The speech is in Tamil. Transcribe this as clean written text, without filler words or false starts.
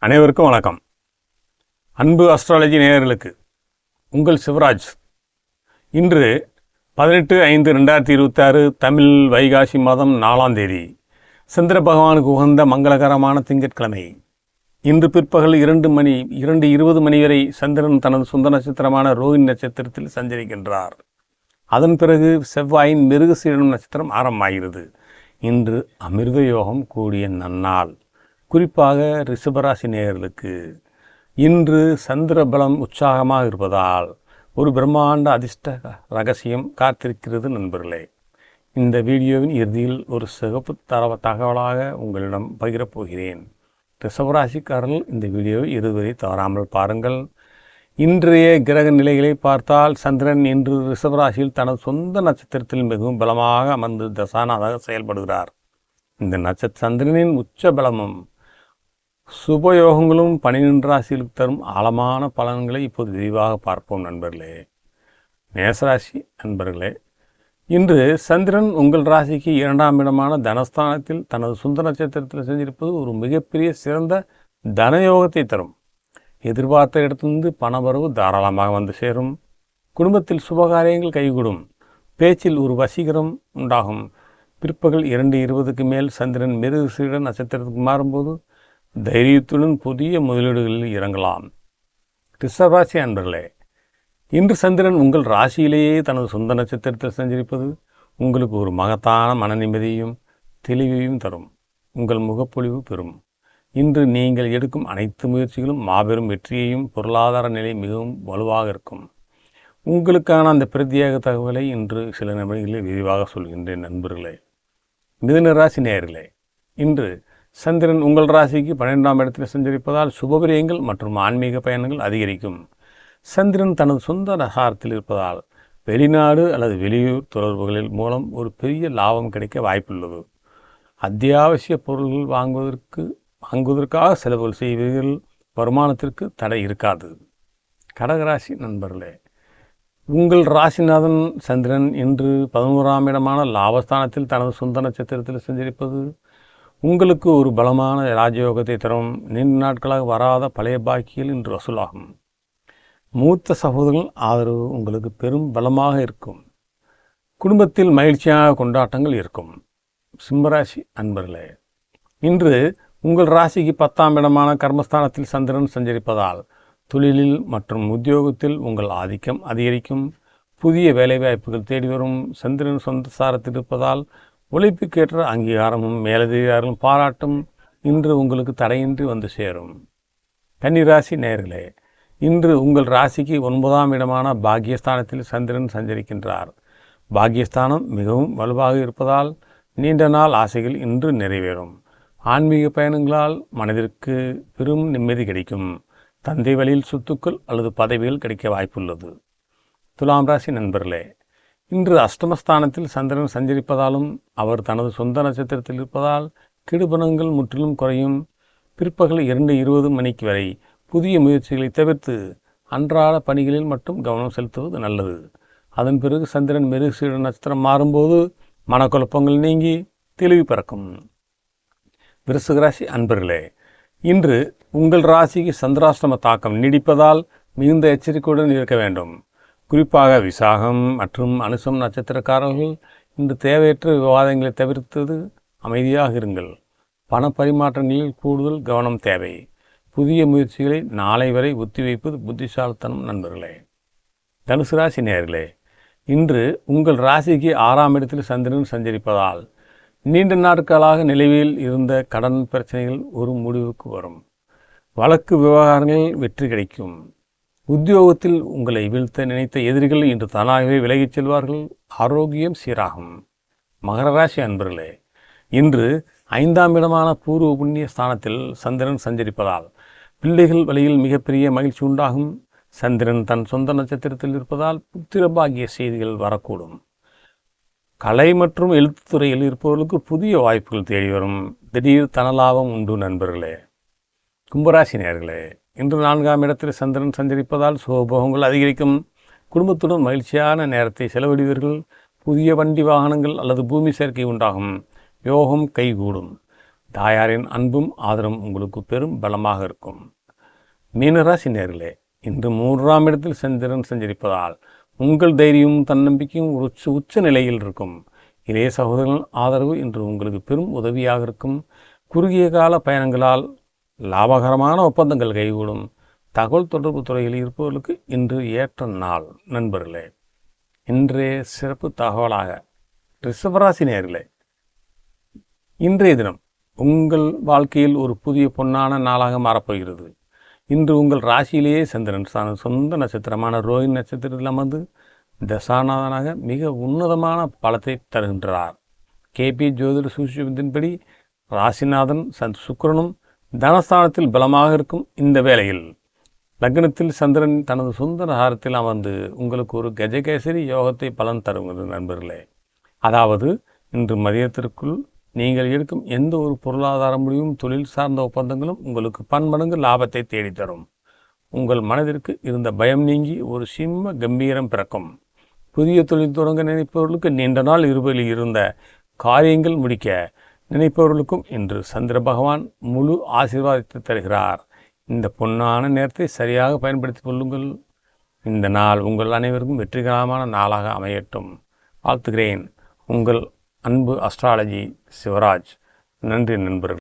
அனைவருக்கும் வணக்கம். அன்பு அஸ்ட்ராலஜி நேயர்களுக்கு உங்கள் சிவராஜ். இன்று 18/5/2026 தமிழ் வைகாசி மாதம் 4ஆம் தேதி சந்திர பகவானுக்கு உகந்த மங்களகரமான திங்கட்கிழமை. இன்று பிற்பகல் 2:20 மணி வரை சந்திரன் தனது சொந்த நட்சத்திரமான ரோஹிணி நட்சத்திரத்தில் சஞ்சரிக்கின்றார். அதன் பிறகு செவ்வாயின் மிருகசீரிடம் நட்சத்திரம் ஆரம்பமாகிறது. இன்று அமிர்த யோகம் கூடிய நன்னாள். குறிப்பாக ரிஷபராசி நேயர்களுக்கு இன்று சந்திர பலம் உற்சாகமாக இருப்பதால் ஒரு பிரம்மாண்ட அதிர்ஷ்ட ரகசியம் காத்திருக்கிறது நண்பர்களே. இந்த வீடியோவின் இறுதியில் ஒரு சிறப்பு தகவலாக உங்களிடம் பகிரப் போகிறேன். ரிஷபராசிக்காரர்கள் இந்த வீடியோவை இறுதிவரை தவறாமல் பாருங்கள். இன்றைய கிரக நிலைகளை பார்த்தால் சந்திரன் இன்று ரிஷபராசியில் தனது சொந்த நட்சத்திரத்தில் மிகவும் பலமாக அமர்ந்து தசாநாதாக செயல்படுகிறார். இந்த சந்திரனின் உச்ச பலமும் சுபயோகங்களும் 12 ராசிகளுக்கு தரும் ஆழமான பலன்களை இப்போது விரிவாக பார்ப்போம் நண்பர்களே. மேசராசி நண்பர்களே, இன்று சந்திரன் உங்கள் ராசிக்கு 2ஆம் இடமான தனஸ்தானத்தில் தனது சொந்த நட்சத்திரத்தில் செஞ்சிருப்பது ஒரு மிகப்பெரிய சிறந்த தனயோகத்தை தரும். எதிர்பார்த்த இடத்திலிருந்து பணவரவு தாராளமாக வந்து சேரும். குடும்பத்தில் சுபகாரியங்கள் கைகூடும். பேச்சில் ஒரு வசீகரம் உண்டாகும். பிற்பகல் 2:20க்கு மேல் சந்திரன் மிருகசீரிட நட்சத்திரத்துக்கு மாறும்போது தைரியத்துடன் புதிய முதலீடுகளில் இறங்கலாம். ரிஷபராசி அன்பர்களே, இன்று சந்திரன் உங்கள் ராசியிலேயே தனது சொந்த நட்சத்திரத்தில் சஞ்சரிப்பது உங்களுக்கு ஒரு மகத்தான மன நிம்மதியையும் தெளிவையும் தரும். உங்கள் முகப்பொழிவு பெறும். இன்று நீங்கள் எடுக்கும் அனைத்து முயற்சிகளும் மாபெரும் வெற்றியையும் பொருளாதார நிலை மிகவும் வலுவாக இருக்கும். உங்களுக்கான அந்த பிரத்யேக தகவலை இன்று சில நிமிடங்களில் விரிவாக சொல்கின்றேன் நண்பர்களே. மிதுன ராசி நேயர்களே, இன்று சந்திரன் உங்கள் ராசிக்கு 12ஆம் இடத்தில் சஞ்சரிப்பதால் சுபவிரயங்கள் மற்றும் ஆன்மீக பயணங்கள் அதிகரிக்கும். சந்திரன் தனது சொந்த நகாரத்தில் இருப்பதால் வெளிநாடு அல்லது வெளியூர் தொடர்புகளில் மூலம் ஒரு பெரிய லாபம் கிடைக்க வாய்ப்புள்ளது. அத்தியாவசிய பொருள்கள் வாங்குவதற்காக செலவுகள் செய்வீர்கள். வருமானத்திற்கு தடை இருக்காது. கடகராசி நண்பர்களே, உங்கள் ராசிநாதன் சந்திரன் இன்று 11ஆம் இடமான லாபஸ்தானத்தில் தனது சொந்த நட்சத்திரத்தில் சஞ்சரிப்பது உங்களுக்கு ஒரு பலமான ராஜயோகத்தை தரும். நீண்ட நாட்களாக வராத பழைய பாக்கியில் இன்று வசூலாகும். மூத்த சகோதரர்கள் ஆதரவு உங்களுக்கு பெரும் பலமாக இருக்கும். குடும்பத்தில் மகிழ்ச்சியான கொண்டாட்டங்கள் இருக்கும். சிம்மராசி அன்பர்களே, இன்று உங்கள் ராசிக்கு 10ஆம் இடமான கர்மஸ்தானத்தில் சந்திரன் சஞ்சரிப்பதால் தொழிலில் மற்றும் உத்தியோகத்தில் உங்கள் ஆதிக்கம் அதிகரிக்கும். புதிய வேலைவாய்ப்புகள் தேடி வரும். சந்திரன் சொந்த சாரத்தில் இருப்பதால் உழைப்புக்கேற்ற அங்கீகாரமும் மேலதிகாரிகளும் பாராட்டும் இன்று உங்களுக்கு தடையின்றி வந்து சேரும். கன்னிராசி நேயர்களே, இன்று உங்கள் ராசிக்கு 9ஆம் இடமான பாக்கியஸ்தானத்தில் சந்திரன் சஞ்சரிக்கின்றார். பாக்கியஸ்தானம் மிகவும் வலுவாக இருப்பதால் நீண்ட நாள் ஆசைகள் இன்று நிறைவேறும். ஆன்மீக பயணங்களால் மனதிற்கு பெரும் நிம்மதி கிடைக்கும். தந்தை வழியில் சொத்துக்கள் அல்லது பதவிகள் கிடைக்க வாய்ப்புள்ளது. துலாம் ராசி நண்பர்களே, இன்று அஷ்டமஸ்தானத்தில் சந்திரன் சஞ்சரிப்பதாலும் அவர் தனது சொந்த நட்சத்திரத்தில் இருப்பதால் கெடுபலன்கள் முற்றிலும் குறையும். பிற்பகல் 2:20 மணிக்கு வரை புதிய முயற்சிகளை தவிர்த்து அன்றாட பணிகளில் மட்டும் கவனம் செலுத்துவது நல்லது. அதன் பிறகு சந்திரன் மிருகசீரிட நட்சத்திரம் மாறும்போது மனக்குழப்பங்கள் நீங்கி தெளிவு பிறக்கும். விருச்சிகராசி அன்பர்களே, இன்று உங்கள் ராசிக்கு சந்திராஷ்டம தாக்கம் நீடிப்பதால் மிகுந்த எச்சரிக்கையுடன் இருக்க வேண்டும். குறிப்பாக விசாகம் மற்றும் அனுசம் நட்சத்திரக்காரர்கள் இன்று தேவையற்ற விவாதங்களை தவிர்த்தது அமைதியாக இருங்கள். பண பரிமாற்றங்களில் கூடுதல் கவனம் தேவை. புதிய முயற்சிகளை நாளை வரை ஒத்திவைப்பது புத்திசாலித்தனம் நண்பர்களே. தனுசு ராசி நேயர்களே, இன்று உங்கள் ராசிக்கு 6ஆம் இடத்தில் சந்திரன் சஞ்சரிப்பதால் நீண்ட நாட்களாக நிலுவையில் இருந்த கடன் பிரச்சனைகள் ஒரு முடிவுக்கு வரும். வழக்கு விவகாரங்களில் வெற்றி கிடைக்கும். உத்தியோகத்தில் உங்களை வீழ்த்த நினைத்த எதிரிகள் இன்று தானாகவே விலகிச் செல்வார்கள். ஆரோக்கியம் சீராகும். மகர ராசி அன்பர்களே, இன்று 5ஆம் இடமான பூர்வ புண்ணிய ஸ்தானத்தில் சந்திரன் சஞ்சரிப்பதால் பிள்ளைகள் வழியில் மிகப்பெரிய மகிழ்ச்சி உண்டாகும். சந்திரன் தன் சொந்த நட்சத்திரத்தில் இருப்பதால் புத்திரபாகிய செய்திகள் வரக்கூடும். கலை மற்றும் எழுத்துத்துறையில் இருப்பவர்களுக்கு புதிய வாய்ப்புகள் தேடி வரும். திடீர் தனலாபம் உண்டு நண்பர்களே. கும்பராசி நேயர்களே, இன்று 4ஆம் இடத்தில் சந்திரன் சஞ்சரிப்பதால் சுகபோகங்கள் அதிகரிக்கும். குடும்பத்துடன் மகிழ்ச்சியான நேரத்தை செலவிடுவீர்கள். புதிய வண்டி வாகனங்கள் அல்லது பூமி சேர்க்கை உண்டாகும். யோகம் கைகூடும். தாயாரின் அன்பும் ஆதரவும் உங்களுக்கு பெரும் பலமாக இருக்கும். மீனராசி நேர்களே, இன்று 3ஆம் இடத்தில் சந்திரன் சஞ்சரிப்பதால் உங்கள் தைரியமும் தன்னம்பிக்கையும் உச்ச நிலையில் இருக்கும். இளைய சகோதரர்கள் ஆதரவு இன்று உங்களுக்கு பெரும் உதவியாக இருக்கும். குறுகிய கால பயணங்களால் லாபகரமான ஒப்பந்தங்கள் கைகூடும். தகவல் தொடர்பு துறையில் இருப்பவர்களுக்கு இன்று ஏற்ற நாள். நண்பர்களே, இன்றைய சிறப்பு தகவலாக ரிஷபராசி நேயர்களே, இன்றைய தினம் உங்கள் வாழ்க்கையில் ஒரு புதிய பொன்னான நாளாக மாறப்போகிறது. இன்று உங்கள் ராசியிலேயே சந்திரன் சொந்த நட்சத்திரமான ரோஹிணி நட்சத்திரத்தில் அமர்ந்து தசாநாதனாக மிக உன்னதமான பலத்தை தருகின்றார். கேபி ஜோதிட சூட்சுமத்தின்படி ராசிநாதன் சுக்கிரனும் தனஸ்தானத்தில் பலமாக இருக்கும் இந்த வேளையில் லக்னத்தில் சந்திரன் தனது சொந்த நகரத்தில் அமர்ந்து உங்களுக்கு ஒரு கஜகேசரி யோகத்தை பலன் தருகிறது. நண்பர்களே, அதாவது இன்று மதியத்திற்குள் நீங்கள் எடுக்கும் எந்த ஒரு பொருளாதார முடிவும் தொழில் சார்ந்த ஒப்பந்தங்களும் உங்களுக்கு பன்மடங்கு லாபத்தை தேடித்தரும். உங்கள் மனதிற்கு இருந்த பயம் நீங்கி ஒரு சிம்ம கம்பீரம் பிறக்கும். புதிய தொழில் தொடங்க நினைப்பவர்களுக்கு நீண்ட நாள் இருபலில் இருந்த காரியங்கள் முடிக்க நினைப்பவர்களுக்கும் இன்று சந்திர பகவான் முழு ஆசீர்வாதத்தை தருகிறார். இந்த பொன்னான நேரத்தை சரியாக பயன்படுத்திக் கொள்ளுங்கள். இந்த நாள் உங்கள் அனைவருக்கும் வெற்றிகரமான நாளாக அமையட்டும். வாழ்த்துகிறேன். உங்கள் அன்பு அஸ்ட்ராலஜி சிவராஜ். நன்றி நண்பர்களே.